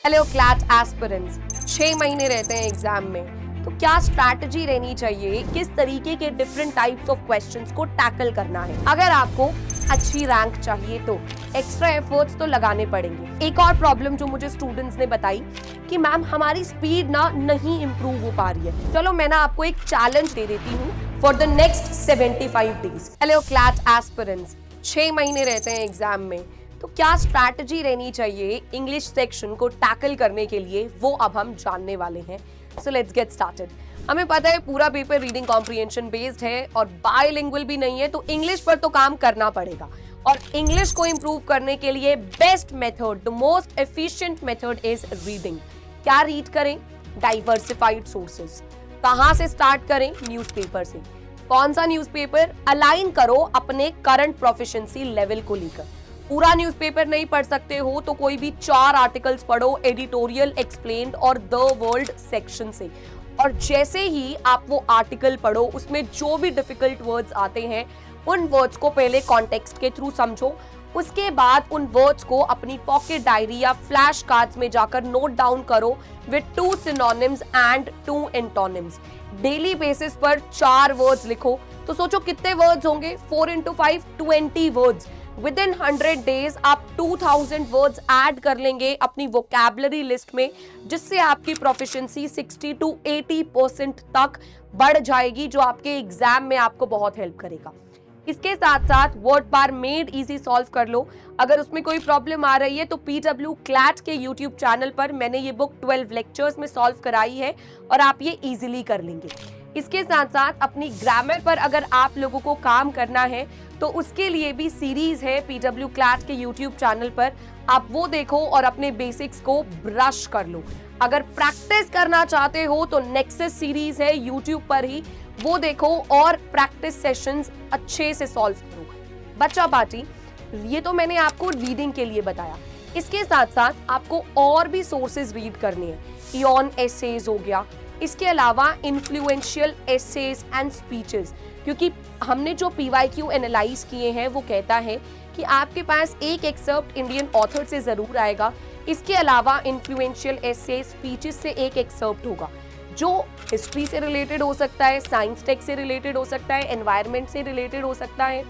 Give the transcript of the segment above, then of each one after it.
Hello CLAT aspirants, 6 महीने रहते हैं एग्जाम में, तो क्या स्ट्रैटेजी रहनी चाहिए, किस तरीके के डिफरेंट टाइप्स ऑफ क्वेश्चंस को टैकल करना है। अगर आपको अच्छी रैंक चाहिए तो एक्स्ट्रा एफर्ट्स तो लगाने पड़ेंगे। एक और प्रॉब्लम जो मुझे स्टूडेंट्स ने बताई कि मैम हमारी स्पीड ना नहीं इम्प्रूव हो पा रही है। चलो मैं ना आपको एक चैलेंज दे देती हूँ for the next 75 days. Hello CLAT aspirants, 6 महीने रहते हैं एग्जाम में, तो क्या स्ट्रैटेजी रहनी चाहिए इंग्लिश सेक्शन को टैकल करने के लिए, वो अब हम जानने वाले हैं। So let's get started. हमें पता है पूरा पेपर रीडिंग कॉम्प्रिहेंशन बेस्ड है और बायलिंगुअल भी नहीं है, तो इंग्लिश पर तो काम करना पड़ेगा। और इंग्लिश को इंप्रूव करने के लिए best method, the most efficient method is reading. क्या रीड करें? Diversified sources. कहां से स्टार्ट करें? न्यूज़पेपर से। कौन सा न्यूज़पेपर? अलाइन करो अपने करंट प्रोफिशिएंसी लेवल को लेकर। पूरा न्यूज़पेपर नहीं पढ़ सकते हो तो कोई भी 4 आर्टिकल्स पढ़ो एडिटोरियल, एक्सप्लेन्ड और द वर्ल्ड सेक्शन से। और जैसे ही आप वो आर्टिकल पढ़ो उसमें जो भी डिफिकल्ट वर्ड्स आते हैं उन वर्ड्स को पहले कॉन्टेक्स्ट के थ्रू समझो। उसके बाद उन वर्ड्स को अपनी पॉकेट डायरी या फ्लैश कार्ड्स में जाकर नोट डाउन करो with 2 synonyms and 2 antonyms. Daily basis पर 4 वर्ड्स लिखो तो सोचो कितने वर्ड्स होंगे? 4 into 5 20 words. With in 100 days आप 2000 वर्ड्स ऐड कर लेंगे अपनी वोकैबुलरी लिस्ट में, जिससे आपकी प्रोफिशिएंसी 60 to 80% तक बढ़ जाएगी, जो आपके एग्जाम में आपको बहुत हेल्प करेगा। इसके साथ साथ वर्ड पार मेड इजी सॉल्व कर लो। अगर उसमें कोई प्रॉब्लम आ रही है तो PW क्लैट के यूट्यूब चैनल पर मैंने ये बुक 12 लेक्चर्स में सॉल्व कराई है और आप ये इजीली कर लेंगे। इसके साथ साथ अपनी ग्रामर पर अगर आप लोगों को काम करना है तो उसके लिए भी सीरीज है PW क्लैट के यूट्यूब चैनल पर, आप वो देखो और अपने बेसिक्स को ब्रश कर लो। अगर प्रैक्टिस करना चाहते हो तो नेक्सस सीरीज है यूट्यूब पर ही, वो देखो और प्रैक्टिस सेशंस अच्छे से सॉल्व करो। बच्चा पार्टी, ये तो मैंने आपको रीडिंग के लिए बताया। इसके साथ साथ आपको और भी सोर्सेज रीड करने हैं। इयॉन एसेज हो गया, इसके अलावा इन्फ्लुएंशियल एसेज एंड स्पीचेस, क्योंकि हमने जो PYQ एनालाइज किए हैं वो कहता है कि आपके पास एक एक्सर्प्ट इंडियन ऑथर से जरूर आएगा। इसके अलावा इन्फ्लुएंशियल एसेज, स्पीचेस से एक एक्सर्प्ट होगा जो हिस्ट्री से रिलेटेड हो सकता है, साइंस टेक से रिलेटेड हो सकता है, एनवायरनमेंट से रिलेटेड हो सकता है।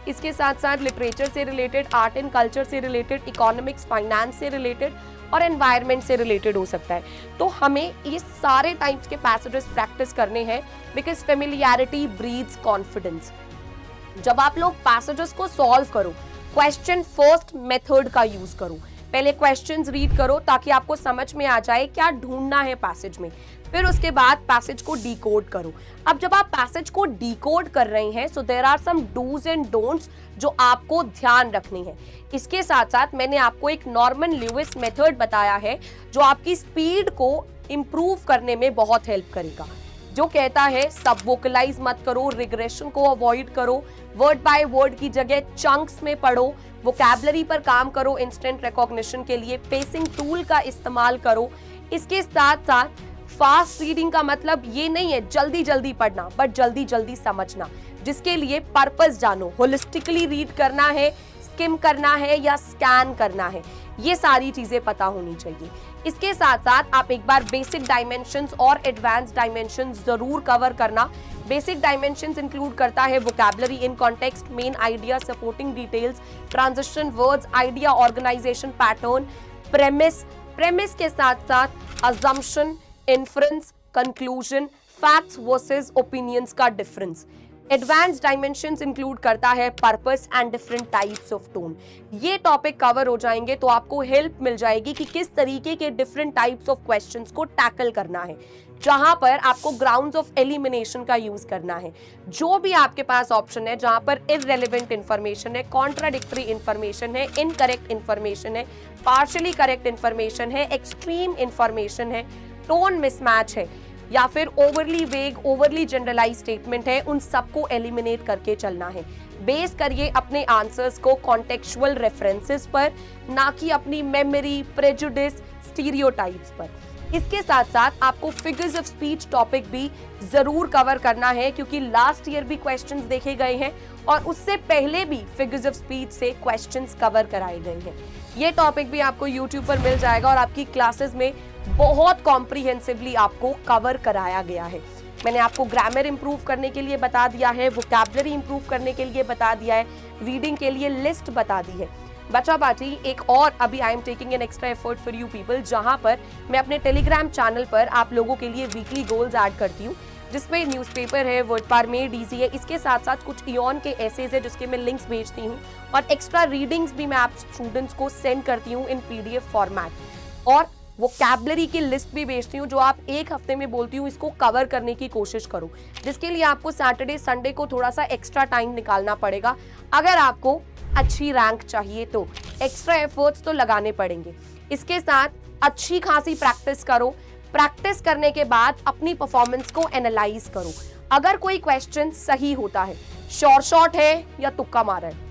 इसके साथ साथ लिटरेचर से रिलेटेड, आर्ट एंड कल्चर से रिलेटेड, इकोनॉमिक्स, फाइनेंस से रिलेटेड और एनवायरनमेंट से रिलेटेड हो सकता है। तो हमें ये सारे टाइप्स के पैसेजेस प्रैक्टिस करने हैं, बिकॉज फेमिलियरिटी ब्रीड्स कॉन्फिडेंस। जब आप लोग पैसेजेस को सॉल्व करो, क्वेश्चन फर्स्ट मेथड का यूज करो। पहले क्वेश्चंस रीड करो ताकि आपको समझ में आ जाए क्या ढूंढना है पैसेज में, फिर उसके बाद पैसेज को डिकोड करो। अब जब आप पैसेज को डिकोड कर रहे हैं, so there are some dos and don'ts जो आपको ध्यान रखने हैं। इसके साथ साथ मैंने आपको एक नॉर्मन ल्यूइस मेथड बताया है जो आपकी स्पीड को इंप्रूव करने में बहुत हेल्प करेगा, जो कहता है सब वोकलाइज मत करो, रिग्रेशन को अवॉइड करो, वर्ड बाय वर्ड की जगह चंक्स में पढ़ो, वोकैबुलरी पर काम करो, इंस्टेंट रिकॉग्निशन के लिए पेसिंग टूल का इस्तेमाल करो। इसके साथ साथ फास्ट रीडिंग का मतलब ये नहीं है जल्दी जल्दी पढ़ना, बट जल्दी जल्दी समझना, जिसके लिए पर्पस जानो। होलिस्टिकली रीड करना है, स्किम करना है या स्कैन करना है, ये सारी चीजें पता होनी चाहिए। इसके साथ साथ आप एक बार बेसिक डायमेंशंस और एडवांस डायमेंशंस जरूर कवर करना। बेसिक डायमेंशंस इंक्लूड करता है vocabulary in context, main idea, supporting details, transition words, idea organisation pattern, premise के साथ साथ assumption, inference, conclusion, facts versus opinions का डिफरेंस। एडवांस डायमेंशंस इंक्लूड करता है purpose and different types of tone. ये topic cover हो जाएंगे तो आपको हेल्प मिल जाएगी कि किस तरीके के डिफरेंट टाइप्स ऑफ क्वेश्चंस को टैकल करना है, जहां पर आपको ग्राउंड्स ऑफ एलिमिनेशन का यूज करना है। जो भी आपके पास ऑप्शन है जहां पर इररेलेवेंट इंफॉर्मेशन है, कॉन्ट्राडिक्टरी इंफॉर्मेशन है, इनकरेक्ट इंफॉर्मेशन है, पार्शियली करेक्ट इंफॉर्मेशन है, एक्सट्रीम इंफॉर्मेशन है, टोन मिसमैच है या फिर ओवरली वेग, ओवरली जनरलाइज स्टेटमेंट है, उन सबको एलिमिनेट करके चलना है। बेस करिए अपने आंसर्स को कॉन्टेक्चुअल रेफरेंसेस पर, ना कि अपनी मेमोरी, प्रेजुडिस, स्टीरियोटाइप्स पर। इसके साथ साथ आपको फिगर्स ऑफ स्पीच टॉपिक भी जरूर कवर करना है, क्योंकि लास्ट ईयर भी क्वेश्चंस देखे गए हैं और उससे पहले भी फिगर्स ऑफ स्पीच से क्वेश्चंस कवर कराए गए हैं। ये टॉपिक भी आपको YouTube पर मिल जाएगा और आपकी क्लासेस में बहुत कॉम्प्रिहेंसिवली आपको कवर कराया गया है। मैंने आपको ग्रामर इंप्रूव करने के लिए बता दिया है, वोकैबुलरी इंप्रूव करने के लिए बता दिया है, रीडिंग के लिए लिस्ट बता दी है। बच्चा पार्टी एक और अभी I am taking an extra effort for you people, जहां पर मैं अपने टेलीग्राम चैनल पर आप लोगों के लिए वीकली गोल्स ऐड करती हूँ, जिसमें न्यूज़पेपर है, वर्डपार मेड इजी है, इसके साथ साथ कुछ इयॉन के एसेज है जिसके मैं लिंक्स भेजती हूँ और एक्स्ट्रा रीडिंग्स भी मैं आप स्टूडेंट्स को सेंड करती हूँ इन PDF फॉर्मेट, और वोकैबुलरी की लिस्ट भी भेजती हूँ जो आप एक हफ्ते में बोलती हूँ इसको कवर करने की कोशिश करो, जिसके लिए आपको सैटरडे संडे को थोड़ा सा एक्स्ट्रा टाइम निकालना पड़ेगा। अगर आपको अच्छी रैंक चाहिए तो एक्स्ट्रा एफर्ट्स तो लगाने पड़ेंगे। इसके साथ अच्छी खासी प्रैक्टिस करो, प्रैक्टिस करने के बाद अपनी परफॉर्मेंस को एनालाइज करो। अगर कोई क्वेश्चन सही होता है, शॉर्ट है या तुक्का मारा है,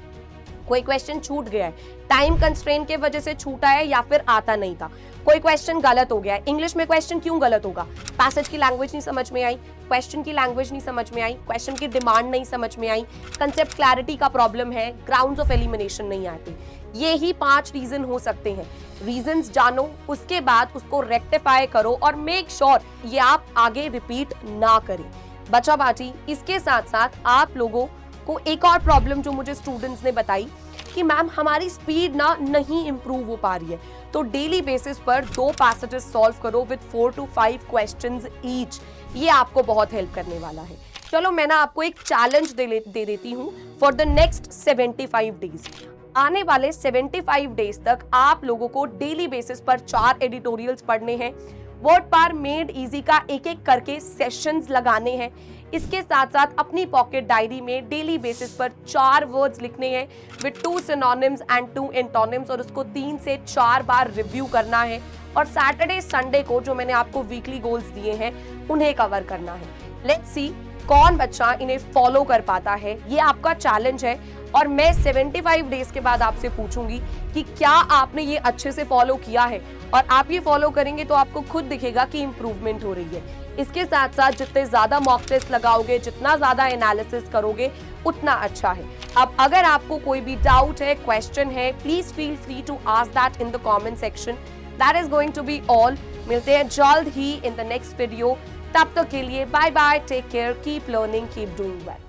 कोई क्वेश्चन छूट गया है, टाइम कंस्ट्रेंट के वजह से छूटा है या फिर आता नहीं था, कोई क्वेश्चन गलत हो गया है, इंग्लिश में क्वेश्चन क्यों गलत होगा, पैसेज की लैंग्वेज नहीं समझ में आई, क्वेश्चन की लैंग्वेज नहीं समझ में आई, क्वेश्चन की डिमांड नहीं समझ में आई, कंसेप्ट क्लैरिटी का प्रॉब्लम है, ग्राउंड्स ऑफ एलिमिनेशन नहीं आते, ये ही 5 रीजन हो सकते हैं। रीजंस जानो, उसके बाद उसको रेक्टिफाई करो और मेक श्योर ये आप आगे रिपीट ना करें। बच्चा बाटी, इसके साथ साथ आप लोगों को एक और प्रॉब्लम जो मुझे स्टूडेंट्स ने बताई कि मैम हमारी स्पीड ना नहीं इंप्रूव हो पा रही है, तो डेली बेसिस पर 2 पैसेजेस सॉल्व करो विद 4 to 5 क्वेश्चंस ईच, ये आपको बहुत हेल्प करने वाला है। चलो मैं ना आपको एक चैलेंज दे देती हूँ फॉर द नेक्स्ट 75 डेज। आने वाले 75 डेज तक आप लोगों को डेली बेसिस पर 4 एडिटोरियल्स पढ़ने हैं, वर्डपार मेड इजी का एक एक करके सेशंस लगाने हैं, इसके साथ साथ अपनी पॉकेट डायरी में डेली बेसिस पर 4 वर्ड्स लिखने हैं विद 2 सिनोनिम्स एंड 2 एंटोनिम्स और उसको 3 से 4 बार रिव्यू करना है, और सैटरडे संडे को जो मैंने आपको वीकली गोल्स दिए हैं उन्हें कवर करना है। लेट्स सी कौन बच्चा इन्हें फॉलो कर पाता है, ये आपका चैलेंज है। और मैं 75 डेज के बाद आपसे पूछूंगी कि क्या आपने ये अच्छे से फॉलो किया है, और आप ये फॉलो करेंगे तो आपको खुद दिखेगा कि इंप्रूवमेंट हो रही है। इसके साथ साथ जितने ज्यादा मॉक टेस्ट लगाओगे, जितना ज्यादा एनालिसिस करोगे, उतना अच्छा है। अब अगर आपको कोई भी डाउट है, क्वेश्चन है, please feel free to ask that in the comment section. That is going to be all. मिलते हैं जल्द ही इन द नेक्स्ट वीडियो। तब तक के लिए bye bye, take care, keep learning, keep doing well.